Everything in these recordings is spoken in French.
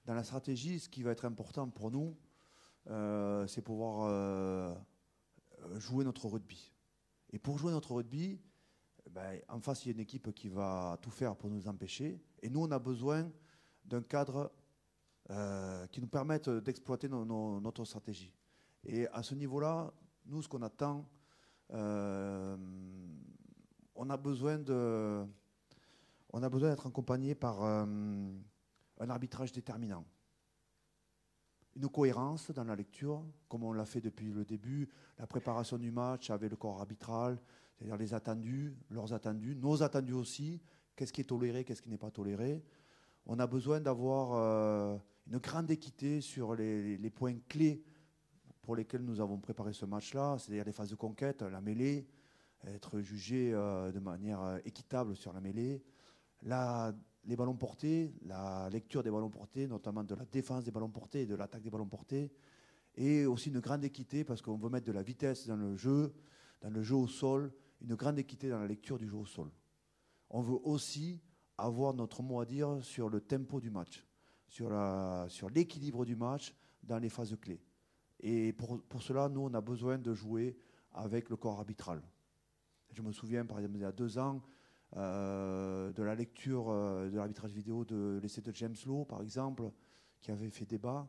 dans la stratégie, ce qui va être important pour nous, c'est pouvoir jouer notre rugby. Et pour jouer notre rugby, ben, en face, il y a une équipe qui va tout faire pour nous empêcher. Et nous, on a besoin d'un cadre qui nous permette d'exploiter notre stratégie. Et à ce niveau-là, nous, ce qu'on attend, on a besoin d'être accompagné par un arbitrage déterminant. Une cohérence dans la lecture, comme on l'a fait depuis le début, la préparation du match avec le corps arbitral, c'est-à-dire les attendus, leurs attendus, nos attendus aussi, qu'est-ce qui est toléré, qu'est-ce qui n'est pas toléré. On a besoin d'avoir une grande équité sur les points clés pour lesquels nous avons préparé ce match-là, c'est-à-dire les phases de conquête, la mêlée, être jugé de manière équitable sur la mêlée, les ballons portés, la lecture des ballons portés, notamment de la défense des ballons portés et de l'attaque des ballons portés, et aussi une grande équité parce qu'on veut mettre de la vitesse dans le jeu au sol, une grande équité dans la lecture du jeu au sol. On veut aussi avoir notre mot à dire sur le tempo du match, sur l'équilibre du match dans les phases clés. Et pour cela, nous, on a besoin de jouer avec le corps arbitral. Je me souviens, par exemple, il y a 2 ans, de la lecture de l'arbitrage vidéo de l'essai de James Lowe, par exemple, qui avait fait débat.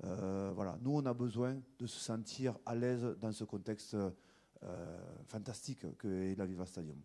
Voilà. Nous, on a besoin de se sentir à l'aise dans ce contexte fantastique qu'est l'Aviva Stadium.